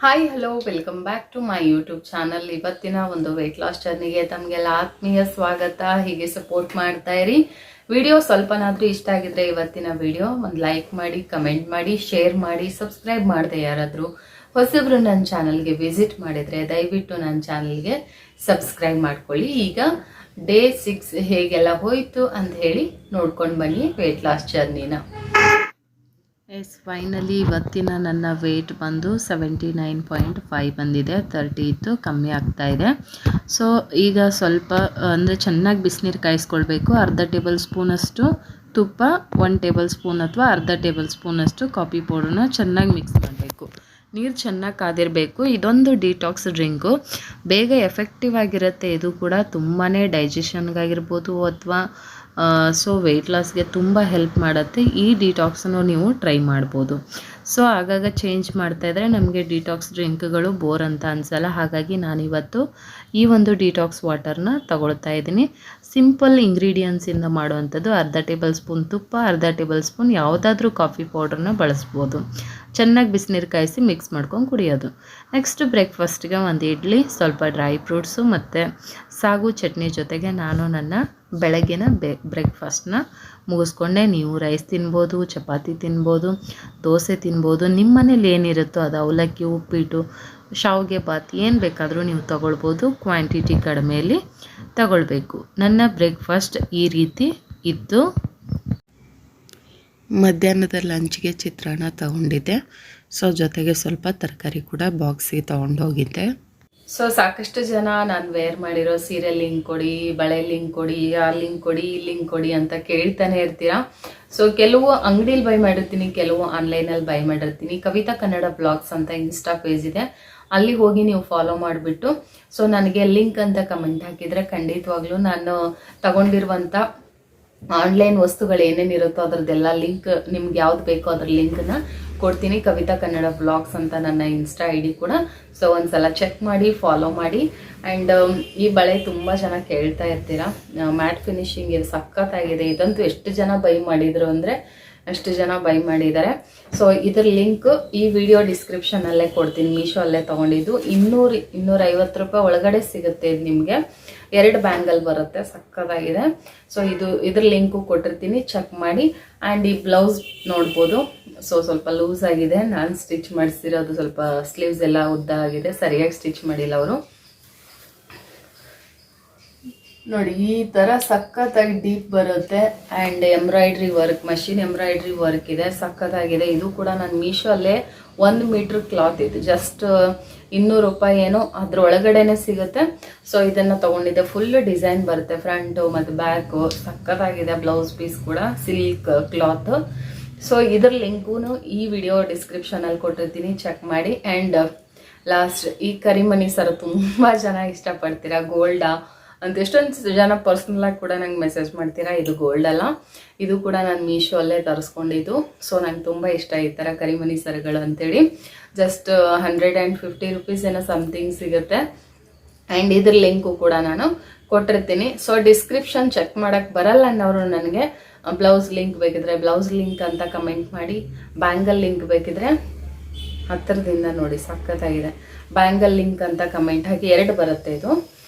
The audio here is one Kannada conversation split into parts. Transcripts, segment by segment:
Hi hello welcome back to my YouTube channel. ಇವತ್ತಿನ ಒಂದು ವೆಯ್ಟ್ ಲಾಸ್ ಜರ್ನಿಗೆ ತಮಗೆಲ್ಲ ಆತ್ಮೀಯ ಸ್ವಾಗತ. ಹೀಗೆ ಸಪೋರ್ಟ್ ಮಾಡ್ತಾ ಇರಿ. ವಿಡಿಯೋ ಸ್ವಲ್ಪನಾದ್ರೂ ಇಷ್ಟ ಆಗಿದ್ರೆ ಇವತ್ತಿನ ವಿಡಿಯೋ ಒಂದು ಲೈಕ್ ಮಾಡಿ, ಕಮೆಂಟ್ ಮಾಡಿ, ಶೇರ್ ಮಾಡಿ. ಸಬ್ಸ್ಕ್ರೈಬ್ ಮಾಡದೆ ಯಾರಾದರೂ ಹೊಸಬ್ರು ನನ್ನ ಚಾನಲ್ಗೆ ವಿಸಿಟ್ ಮಾಡಿದರೆ ದಯವಿಟ್ಟು ನನ್ನ ಚಾನಲ್ಗೆ ಸಬ್ಸ್ಕ್ರೈಬ್ ಮಾಡ್ಕೊಳ್ಳಿ. ಈಗ ಡೇ 6 ಹೇಗೆಲ್ಲ ಹೋಯಿತು ಅಂತ ಹೇಳಿ ನೋಡ್ಕೊಂಡು ಬನ್ನಿ ವೆಯ್ಟ್ ಲಾಸ್ ಜರ್ನಿನ. ಫೈನಲಿ ಇವತ್ತಿನ ನನ್ನ ವೆಯ್ಟ್ ಬಂದು 79.5 ಬಂದಿದೆ. 30 ಇತ್ತು, ಕಮ್ಮಿ ಆಗ್ತಾ ಇದೆ. ಸೊ ಈಗ ಸ್ವಲ್ಪ ಅಂದರೆ ಚೆನ್ನಾಗಿ ಬಿಸಿನೀರು ಕಾಯಿಸ್ಕೊಳ್ಬೇಕು. ಅರ್ಧ ಟೇಬಲ್ ಸ್ಪೂನಷ್ಟು ತುಪ್ಪ, 1 ಟೇಬಲ್ ಸ್ಪೂನ್ ಅಥವಾ ಅರ್ಧ ಟೇಬಲ್ ಸ್ಪೂನಷ್ಟು ಕಾಫಿ ಪೌಡರ್ನ ಚೆನ್ನಾಗಿ ಮಿಕ್ಸ್ ಮಾಡಬೇಕು. ನೀರು ಚೆನ್ನಾಗಿ ಕಾದಿರಬೇಕು. ಇದೊಂದು ಡಿಟಾಕ್ಸ್ ಡ್ರಿಂಕು, ಬೇಗ ಎಫೆಕ್ಟಿವ್ ಆಗಿರುತ್ತೆ. ಇದು ಕೂಡ ತುಂಬಾ ಡೈಜೆಷನ್ಗಾಗಿರ್ಬೋದು ಅಥವಾ ಸೊ ವೆಯ್ಟ್ ಲಾಸ್ಗೆ ತುಂಬ ಹೆಲ್ಪ್ ಮಾಡುತ್ತೆ. ಈ ಡಿಟಾಕ್ಸನ್ನು ನೀವು ಟ್ರೈ ಮಾಡ್ಬೋದು. ಸೊ ಆಗಾಗ ಚೇಂಜ್ ಮಾಡ್ತಾಯಿದ್ರೆ ನಮಗೆ ಡಿಟಾಕ್ಸ್ ಡ್ರಿಂಕ್ಗಳು ಬೋರ್ ಅಂತ ಅನಿಸಲ್ಲ. ಹಾಗಾಗಿ ನಾನಿವತ್ತು ಈ ಒಂದು ಡಿಟಾಕ್ಸ್ ವಾಟರ್ನ ತಗೊಳ್ತಾ ಇದ್ದೀನಿ. ಸಿಂಪಲ್ ಇಂಗ್ರೀಡಿಯೆಂಟ್ಸಿಂದ ಮಾಡುವಂಥದ್ದು. ಅರ್ಧ ಟೇಬಲ್ ಸ್ಪೂನ್ ತುಪ್ಪ, ಅರ್ಧ ಟೇಬಲ್ ಸ್ಪೂನ್ ಯಾವುದಾದ್ರೂ ಕಾಫಿ ಪೌಡ್ರನ್ನ ಬಳಸ್ಬೋದು. ಚೆನ್ನಾಗಿ ಬಿಸಿನೀರು ಕಾಯಿಸಿ ಮಿಕ್ಸ್ ಮಾಡ್ಕೊಂಡು ಕುಡಿಯೋದು. ನೆಕ್ಸ್ಟ್ ಬ್ರೇಕ್ಫಾಸ್ಟ್ಗೆ ಒಂದು ಇಡ್ಲಿ, ಸ್ವಲ್ಪ ಡ್ರೈ ಫ್ರೂಟ್ಸು ಮತ್ತು ಸಾಗು ಚಟ್ನಿ ಜೊತೆಗೆ ನಾನು ನನ್ನ ಬೆಳಗ್ಗಿನ ಬ್ರೇಕ್ಫಾಸ್ಟ್ನ ಮುಗಿಸ್ಕೊಂಡೆ. ನೀವು ರೈಸ್ ತಿನ್ಬೋದು, ಚಪಾತಿ ತಿನ್ಬೋದು, ದೋಸೆ ತಿನ್ಬೋದು. ನಿಮ್ಮ ಮನೇಲಿ ಏನಿರುತ್ತೋ ಅದು ಅವಲಕ್ಕಿ, ಉಪ್ಪಿಟ್ಟು, ಶಾವಿಗೆ ಬಾತ್ ಏನು ಬೇಕಾದರೂ ನೀವು ತಗೊಳ್ಬೋದು. ಕ್ವಾಂಟಿಟಿ ಕಡಿಮೆಯಲ್ಲಿ ತಗೊಳ್ಬೇಕು. ನನ್ನ ಬ್ರೇಕ್ಫಾಸ್ಟ್ ಈ ರೀತಿ ಇತ್ತು. ಮಧ್ಯಾಹ್ನದ ಲಂಚ್ಗೆ ಚಿತ್ರಾನ್ನ ತಗೊಂಡಿದ್ದೆ. ಸೊ ಜೊತೆಗೆ ಸ್ವಲ್ಪ ತರಕಾರಿ ಕೂಡ ಬಾಕ್ಸಿಗೆ ತೊಗೊಂಡೋಗಿದ್ದೆ. ಸೊ ಸಾಕಷ್ಟು ಜನ ನಾನು ವೇರ್ ಮಾಡಿರೋ ಸೀರೆ ಲಿಂಕ್ ಕೊಡಿ, ಬಳೆ ಲಿಂಕ್ ಕೊಡಿ, ಆ ಲಿಂಕ್ ಕೊಡಿ, ಈ ಲಿಂಕ್ ಕೊಡಿ ಅಂತ ಕೇಳ್ತಾನೆ ಇರ್ತೀರಾ. ಸೊ ಕೆಲವು ಅಂಗಡಿಲಿ ಬೈ ಮಾಡಿರ್ತೀನಿ, ಕೆಲವು ಆನ್ಲೈನಲ್ಲಿ ಬೈ ಮಾಡಿರ್ತೀನಿ. ಕವಿತಾ ಕನ್ನಡ ಬ್ಲಾಗ್ಸ್ ಅಂತ ಇನ್ಸ್ಟಾ ಪೇಜ್ ಇದೆ, ಅಲ್ಲಿ ಹೋಗಿ ನೀವು ಫಾಲೋ ಮಾಡಿಬಿಟ್ಟು ಸೊ ನನಗೆ ಲಿಂಕ್ ಅಂತ ಕಮೆಂಟ್ ಹಾಕಿದರೆ ಖಂಡಿತವಾಗ್ಲೂ ನಾನು ತಗೊಂಡಿರುವಂಥ ಆನ್ಲೈನ್ ವಸ್ತುಗಳು ಏನೇನಿರುತ್ತೋ ಅದರದ್ದೆಲ್ಲ ಲಿಂಕ್, ನಿಮ್ಗೆ ಯಾವ್ದು ಬೇಕೋ ಅದ್ರ ಲಿಂಕ್ನ ಕೊಡ್ತೀನಿ. ಕವಿತಾ ಕನ್ನಡ ಬ್ಲಾಗ್ಸ್ ಅಂತ ನನ್ನ ಇನ್ಸ್ಟಾ ID ಕೂಡ. ಸೊ ಒಂದ್ಸಲ ಚೆಕ್ ಮಾಡಿ, ಫಾಲೋ ಮಾಡಿ. ಆ್ಯಂಡ್ ಈ ಬಳೆ ತುಂಬ ಜನ ಕೇಳ್ತಾ ಇರ್ತೀರಾ. ಮ್ಯಾಟ್ ಫಿನಿಶಿಂಗ್ ಇದು ಸಖತ್ತಾಗಿದೆ. ಇದಂತೂ ಎಷ್ಟು ಜನ ಬೈ ಮಾಡಿದ್ರು ಅಂದರೆ ಅಷ್ಟು ಜನ ಬೈ ಮಾಡಿದ್ದಾರೆ. ಸೊ ಇದ್ರ ಲಿಂಕ್ ಈ ವಿಡಿಯೋ ಡಿಸ್ಕ್ರಿಪ್ಷನಲ್ಲೇ ಕೊಡ್ತೀನಿ. ಮೀಶೋ ಅಲ್ಲೇ ತೊಗೊಂಡಿದ್ದು 250 ರೂಪಾಯಿ ಒಳಗಡೆ ಸಿಗುತ್ತೆ. ಇದು ನಿಮಗೆ 2 ಬ್ಯಾಂಗಲ್ ಬರುತ್ತೆ, ಸಕ್ಕತ್ತಾಗಿದೆ. ಸೊ ಇದ್ರ ಲಿಂಕು ಕೊಟ್ಟಿರ್ತೀನಿ, ಚೆಕ್ ಮಾಡಿ. ಆ್ಯಂಡ್ ಈ ಬ್ಲೌಸ್ ನೋಡ್ಬೋದು. ಸೊ ಸ್ವಲ್ಪ ಲೂಸ್ ಆಗಿದೆ, ನಾನು ಸ್ಟಿಚ್ ಮಾಡಿಸಿರೋದು. ಸ್ವಲ್ಪ ಸ್ಲೀವ್ಸ್ ಎಲ್ಲ ಉದ್ದ ಆಗಿದೆ, ಸರಿಯಾಗಿ ಸ್ಟಿಚ್ ಮಾಡಿಲ್ಲ ಅವರು. ನೋಡಿ ಈ ಥರ ಸಖತ್ತಾಗಿ ಡೀಪ್ ಬರುತ್ತೆ. And embroidery work, machine embroidery work ಇದೆ, ಸಖತ್ತಾಗಿದೆ. ಇದು ಕೂಡ ನಾನು ಮೀಶೋ ಅಲ್ಲೇ 1 ಮೀಟ್ರ್ ಕ್ಲಾತ್ ಇದು ಜಸ್ಟ್ 200 ರೂಪಾಯಿ ಏನೋ ಅದ್ರ ಒಳಗಡೆನೆ ಸಿಗುತ್ತೆ. ಸೊ ಇದನ್ನು ತೊಗೊಂಡಿದ್ದೆ. ಫುಲ್ ಡಿಸೈನ್ ಬರುತ್ತೆ, ಫ್ರಂಟು ಮತ್ತು ಬ್ಯಾಕು, ಸಖತ್ತಾಗಿದೆ. ಬ್ಲೌಸ್ ಪೀಸ್ ಕೂಡ ಸಿಲ್ಕ್ ಕ್ಲಾತ್. ಸೊ ಇದ್ರ ಲಿಂಕು ಈ ವಿಡಿಯೋ ಡಿಸ್ಕ್ರಿಪ್ಷನಲ್ಲಿ ಕೊಟ್ಟಿರ್ತೀನಿ, ಚೆಕ್ ಮಾಡಿ. ಆ್ಯಂಡ್ ಲಾಸ್ಟ್ ಈ ಕರಿಮಣಿ ಸರ ತುಂಬ ಜನ ಇಷ್ಟಪಡ್ತೀರಾ. ಗೋಲ್ಡಾ ಅಂತ ಎಷ್ಟೊಂದು ಜನ ಪರ್ಸ್ನಲಾಗಿ ಕೂಡ ನಂಗೆ ಮೆಸೇಜ್ ಮಾಡ್ತೀರಾ. ಇದು ಗೋಲ್ಡ್ ಅಲ್ಲ, ಇದು ಕೂಡ ನಾನು ಮೀಶೋ ಅಲ್ಲೇ ತರಿಸ್ಕೊಂಡಿದ್ದು. ಸೊ ನಂಗೆ ತುಂಬ ಇಷ್ಟ ಈ ಥರ ಕರಿಮಣಿ ಸರಗಳು ಅಂತೇಳಿ. ಜಸ್ಟ್ 150 ರುಪೀಸ್ ಏನೋ ಸಮಥಿಂಗ್ ಸಿಗುತ್ತೆ. ಆ್ಯಂಡ್ ಇದ್ರ ಲಿಂಕು ಕೂಡ ನಾನು ಕೊಟ್ಟಿರ್ತೀನಿ. ಸೊ ಡಿಸ್ಕ್ರಿಪ್ಷನ್ ಚೆಕ್ ಮಾಡೋಕ್ಕೆ ಬರಲ್ಲ ಅನ್ನೋರು ನನಗೆ ಬ್ಲೌಸ್ ಲಿಂಕ್ ಬೇಕಿದ್ರೆ ಬ್ಲೌಸ್ ಲಿಂಕ್ ಅಂತ ಕಮೆಂಟ್ ಮಾಡಿ. ಬ್ಯಾಂಗಲ್ ಲಿಂಕ್ ಬೇಕಿದ್ರೆ ಹತ್ತಿರದಿಂದ ನೋಡಿ, ಸಖತ್ತಾಗಿದೆ. ಬ್ಯಾಂಗಲ್ ಲಿಂಕ್ ಅಂತ ಕಮೆಂಟ್ ಹಾಕಿ 2 ಬರುತ್ತೆ ಇದು.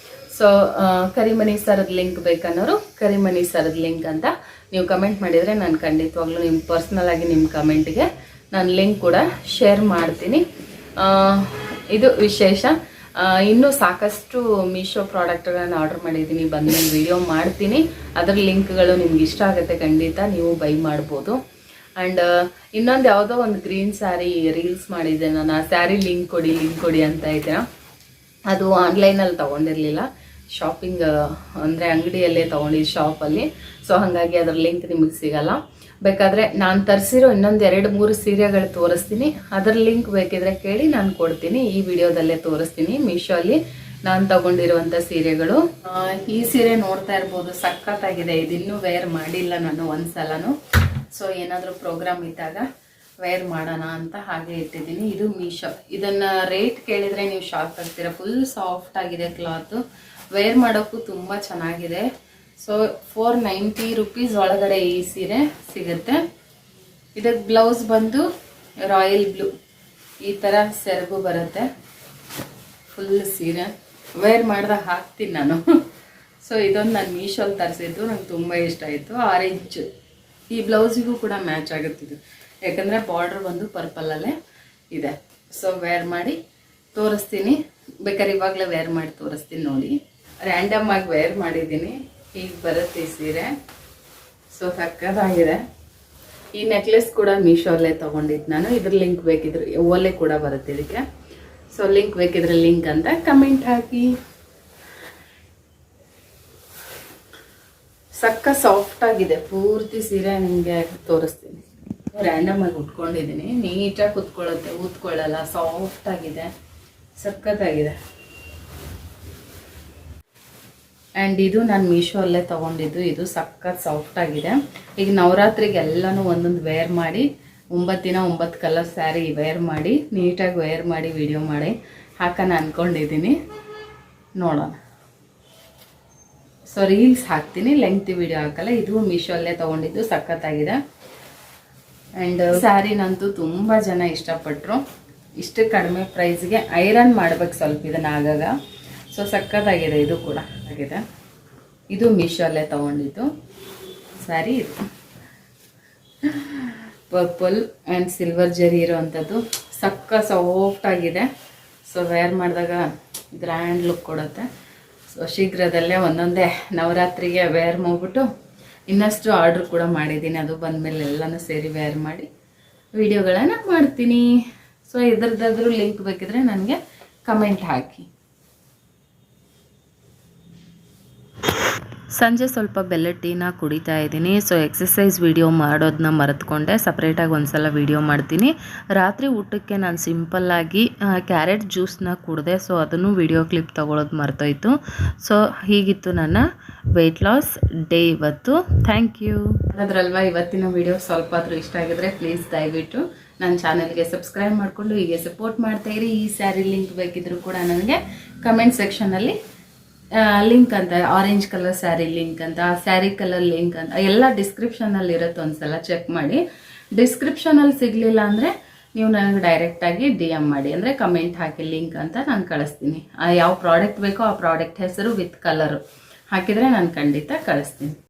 ಸೊ ಕರಿಮಣಿ ಸರದ ಲಿಂಕ್ ಬೇಕನ್ನೋರು ಕರಿಮಣಿ ಸರದ ಲಿಂಕ್ ಅಂತ ನೀವು ಕಮೆಂಟ್ ಮಾಡಿದರೆ ನಾನು ಖಂಡಿತವಾಗ್ಲೂ ನಿಮ್ಮ ಪರ್ಸ್ನಲಾಗಿ ನಿಮ್ಮ ಕಮೆಂಟ್ಗೆ ನಾನು ಲಿಂಕ್ ಕೂಡ ಶೇರ್ ಮಾಡ್ತೀನಿ. ಇದು ವಿಶೇಷ. ಇನ್ನೂ ಸಾಕಷ್ಟು ಮೀಶೋ ಪ್ರಾಡಕ್ಟ್ಗಳನ್ನು ಆರ್ಡರ್ ಮಾಡಿದ್ದೀನಿ, ಬಂದಮೇಲೆ ವಿಡಿಯೋ ಮಾಡ್ತೀನಿ. ಅದರ ಲಿಂಕ್ಗಳು ನಿಮ್ಗೆ ಇಷ್ಟ ಆಗುತ್ತೆ, ಖಂಡಿತ ನೀವು ಬೈ ಮಾಡ್ಬೋದು. ಆ್ಯಂಡ್ ಇನ್ನೊಂದು ಯಾವುದೋ ಒಂದು ಗ್ರೀನ್ ಸ್ಯಾರಿ ರೀಲ್ಸ್ ಮಾಡಿದ್ದೆ ನಾನು. ಆ ಸ್ಯಾರಿ ಲಿಂಕ್ ಕೊಡಿ ಅಂತ ಇದ್ದೀರಾ. ಅದು ಆನ್ಲೈನಲ್ಲಿ ತೊಗೊಂಡಿರಲಿಲ್ಲ, ಶಾಪಿಂಗ್ ಅಂದರೆ ಅಂಗಡಿಯಲ್ಲೇ ತೊಗೊಂಡಿದ್ದು, ಶಾಪಲ್ಲಿ. ಸೊ ಹಾಗಾಗಿ ಅದರ ಲಿಂಕ್ ನಿಮಗೆ ಸಿಗಲ್ಲ. ಬೇಕಾದರೆ ನಾನು ತರಿಸಿರೋ ಇನ್ನೊಂದು 2-3 ಸೀರೆಗಳು ತೋರಿಸ್ತೀನಿ. ಅದರ ಲಿಂಕ್ ಬೇಕಿದ್ರೆ ಕೇಳಿ, ನಾನು ಕೊಡ್ತೀನಿ. ಈ ವಿಡಿಯೋದಲ್ಲೇ ತೋರಿಸ್ತೀನಿ ಮೀಶೋ ಅಲ್ಲಿ ನಾನು ತಗೊಂಡಿರುವಂಥ ಸೀರೆಗಳು. ಈ ಸೀರೆ ನೋಡ್ತಾ ಇರ್ಬೋದು, ಸಖತ್ತಾಗಿದೆ. ಇದಿನ್ನೂ ವೇರ್ ಮಾಡಿಲ್ಲ ನಾನು ಒಂದ್ಸಲನೂ. ಸೊ ಏನಾದರೂ ಪ್ರೋಗ್ರಾಮ್ ಇದ್ದಾಗ ವೇರ್ ಮಾಡೋಣ ಅಂತ ಹಾಗೆ ಇಟ್ಟಿದ್ದೀನಿ. ಇದು ಮೀಶೋ. ಇದನ್ನು ರೇಟ್ ಕೇಳಿದರೆ ನೀವು ಶಾಕ್ ಆಗ್ತೀರಾ. ಫುಲ್ ಸಾಫ್ಟ್ ಆಗಿದೆ ಕ್ಲಾತು, ವೇರ್ ಮಾಡೋಕ್ಕೂ ತುಂಬ ಚೆನ್ನಾಗಿದೆ. ಸೊ 490 ರುಪೀಸ್ ಒಳಗಡೆ ಈ ಸೀರೆ ಸಿಗುತ್ತೆ. ಇದಕ್ಕೆ ಬ್ಲೌಸ್ ಬಂದು ರಾಯಲ್ ಬ್ಲೂ ಈ ಥರ ಸೆರಗು ಬರುತ್ತೆ, ಫುಲ್ ಸೀರೆ ವೇರ್ ಮಾಡ್ದಾಗ ಹಾಕ್ತೀನಿ ನಾನು. ಸೊ ಇದೊಂದು ನಾನು ಮೀಶೋಲ್ಲಿ ತರಿಸಿದ್ದು, ನಂಗೆ ತುಂಬ ಇಷ್ಟ ಆಯಿತು. ಆರೆಂಜ್ ಈ ಬ್ಲೌಸಿಗೂ ಕೂಡ ಮ್ಯಾಚ್ ಆಗುತ್ತಿದ್ದು, ಯಾಕಂದರೆ ಬಾರ್ಡ್ರ್ ಬಂದು ಪರ್ಪಲಲ್ಲೇ ಇದೆ. ಸೊ ವೇರ್ ಮಾಡಿ ತೋರಿಸ್ತೀನಿ, ಬೇಕಾದ್ರೆ ಇವಾಗಲೇ ವೇರ್ ಮಾಡಿ ತೋರಿಸ್ತೀನಿ ನೋಡಿ. ರ್ಯಾಂಡಮ್ ಆಗಿ ವೇರ್ ಮಾಡಿದ್ದೀನಿ, ಹೀಗೆ ಬರುತ್ತೆ ಈ ಸೀರೆ. ಸೊ ಸಕ್ಕತ್ತಾಗಿದೆ. ಈ ನೆಕ್ಲೆಸ್ ಕೂಡ ಮೀಶೋಲ್ಲೇ ತೊಗೊಂಡಿದ್ದು ನಾನು. ಇದ್ರ ಲಿಂಕ್ ಬೇಕಿದ್ರೆ ಓಲೆ ಕೂಡ ಬರುತ್ತೆ ಇದಕ್ಕೆ. ಸೊ ಲಿಂಕ್ ಬೇಕಿದ್ರೆ ಲಿಂಕ್ ಅಂತ ಕಮೆಂಟ್ ಹಾಕಿ. ಸಕ್ಕ ಸಾಫ್ಟ್ ಆಗಿದೆ ಪೂರ್ತಿ ಸೀರೆ, ನಿಮಗೆ ತೋರಿಸ್ತೀನಿ. ರ್ಯಾಂಡಮ್ ಆಗಿ ಉಟ್ಕೊಂಡಿದ್ದೀನಿ, ನೀಟಾಗಿ ಕುತ್ಕೊಳ್ಳುತ್ತೆ, ಊದ್ಕೊಳ್ಳಲ್ಲ, ಸಾಫ್ಟ್ ಆಗಿದೆ, ಸಖತ್ತಾಗಿದೆ. ಆ್ಯಂಡ್ ಇದು ನಾನು ಮೀಶೋಲ್ಲೇ ತೊಗೊಂಡಿದ್ದು, ಇದು ಸಖತ್ ಸಾಫ್ಟ್ ಆಗಿದೆ. ಈಗ ನವರಾತ್ರಿಗೆ ಎಲ್ಲನೂ ಒಂದೊಂದು ವೇರ್ ಮಾಡಿ 9 ದಿನ 9 ಕಲರ್ ಸ್ಯಾರಿ ವೇರ್ ಮಾಡಿ ನೀಟಾಗಿ ವೇರ್ ಮಾಡಿ ವಿಡಿಯೋ ಮಾಡಿ ಹಾಕೋಣ ಅಂದ್ಕೊಂಡಿದ್ದೀನಿ, ನೋಡೋಣ. ಸೊ ರೀಲ್ಸ್ ಹಾಕ್ತೀನಿ, ಲೆಂಗ್ತಿ ವಿಡಿಯೋ ಹಾಕಲ್ಲ. ಇದು ಮೀಶೋಲ್ಲೇ ತೊಗೊಂಡಿದ್ದು, ಸಖತ್ತಾಗಿದೆ. ಆ್ಯಂಡ್ ಸ್ಯಾರಿನಂತೂ ತುಂಬ ಜನ ಇಷ್ಟಪಟ್ಟರು. ಇಷ್ಟು ಕಡಿಮೆ ಪ್ರೈಸ್ಗೆ ಐರನ್ ಮಾಡ್ಬೇಕು ಸ್ವಲ್ಪ ಇದನ್ನು ಆಗಾಗ. ಸೊ ಸಖತ್ತಾಗಿದೆ, ಇದು ಕೂಡ ಆಗಿದೆ. ಇದು ಮೀಶೋಲ್ಲೇ ತೊಗೊಂಡಿದ್ದು ಸ್ಯಾರಿ. ಇದು ಪರ್ಪಲ್ ಆ್ಯಂಡ್ ಸಿಲ್ವರ್ ಜರಿ ಇರೋವಂಥದ್ದು, ಸಕ್ಕ ಸಾಫ್ಟ್ ಆಗಿದೆ. ಸೊ ವೇರ್ ಮಾಡಿದಾಗ ಗ್ರ್ಯಾಂಡ್ ಲುಕ್ ಕೊಡುತ್ತೆ. ಸೊ ಶೀಘ್ರದಲ್ಲೇ ಒಂದೊಂದೇ ನವರಾತ್ರಿಗೆ ವೇರ್ ಮಾಡಿಬಿಟ್ಟು ಇನ್ನಷ್ಟು ಆರ್ಡ್ರ್ ಕೂಡ ಮಾಡಿದ್ದೀನಿ. ಅದು ಬಂದಮೇಲೆ ಎಲ್ಲನೂ ಸೇರಿ ವೇರ್ ಮಾಡಿ ವಿಡಿಯೋಗಳನ್ನು ಮಾಡ್ತೀನಿ. ಸೊ ಇದ್ರದ್ದಾದ್ರೂ ಲಿಂಕ್ ಬೇಕಿದ್ರೆ ನನಗೆ ಕಮೆಂಟ್ ಹಾಕಿ. ಸಂಜೆ ಸ್ವಲ್ಪ ಬೆಲ್ಲದ ಟೀನ ಕುಡಿತಾ ಇದ್ದೀನಿ. ಸೊ ಎಕ್ಸಸೈಸ್ ವಿಡಿಯೋ ಮಾಡೋದನ್ನ ಮರೆತುಕೊಂಡೆ, ಸಪ್ರೇಟಾಗಿ ಒಂದ್ಸಲ ವಿಡಿಯೋ ಮಾಡ್ತೀನಿ. ರಾತ್ರಿ ಊಟಕ್ಕೆ ನಾನು ಸಿಂಪಲ್ಲಾಗಿ ಕ್ಯಾರೆಟ್ ಜ್ಯೂಸನ್ನ ಕುಡಿದೆ. ಸೊ ಅದನ್ನು ವಿಡಿಯೋ ಕ್ಲಿಪ್ ತೊಗೊಳೋದು ಮರ್ತೋಯ್ತು. ಸೊ ಹೀಗಿತ್ತು ನನ್ನ ವೆಯ್ಟ್ ಲಾಸ್ ಡೇ ಇವತ್ತು. Thank you. ಅದರಲ್ವ ಇವತ್ತಿನ ವಿಡಿಯೋ ಸ್ವಲ್ಪ ಆದರೂ ಇಷ್ಟ ಆಗಿದ್ರೆ ಪ್ಲೀಸ್ ದಯವಿಟ್ಟು ನನ್ನ ಚಾನಲ್ಗೆ ಸಬ್ಸ್ಕ್ರೈಬ್ ಮಾಡಿಕೊಂಡು ಹೀಗೆ ಸಪೋರ್ಟ್ ಮಾಡ್ತಾಯಿರಿ. ಈ ಸ್ಯಾರಿ ಲಿಂಕ್ ಬೇಕಿದ್ರೂ ಕೂಡ ನನಗೆ ಕಮೆಂಟ್ ಸೆಕ್ಷನಲ್ಲಿ ಲಿಂಕ್ ಅಂತ, ಆರೆಂಜ್ ಕಲರ್ ಸ್ಯಾರಿ ಲಿಂಕ್ ಅಂತ, ಸ್ಯಾರಿ ಕಲರ್ ಲಿಂಕ್ ಅಂತ ಎಲ್ಲ ಡಿಸ್ಕ್ರಿಪ್ಷನಲ್ಲಿ ಇರುತ್ತೆ, ಒಂದ್ಸಲ ಚೆಕ್ ಮಾಡಿ. ಡಿಸ್ಕ್ರಿಪ್ಷನಲ್ಲಿ ಸಿಗಲಿಲ್ಲ ಅಂದರೆ ನೀವು ನನಗೆ ಡೈರೆಕ್ಟಾಗಿ DM ಮಾಡಿ, ಅಂದರೆ ಕಮೆಂಟ್ ಹಾಕಿ ಲಿಂಕ್ ಅಂತ ನಾನು ಕಳಿಸ್ತೀನಿ. ಯಾವ ಪ್ರಾಡಕ್ಟ್ ಬೇಕೋ ಆ ಪ್ರಾಡಕ್ಟ್ ಹೆಸರು ವಿತ್ ಕಲರು ಹಾಕಿದರೆ ನಾನು ಖಂಡಿತ ಕಳಿಸ್ತೀನಿ.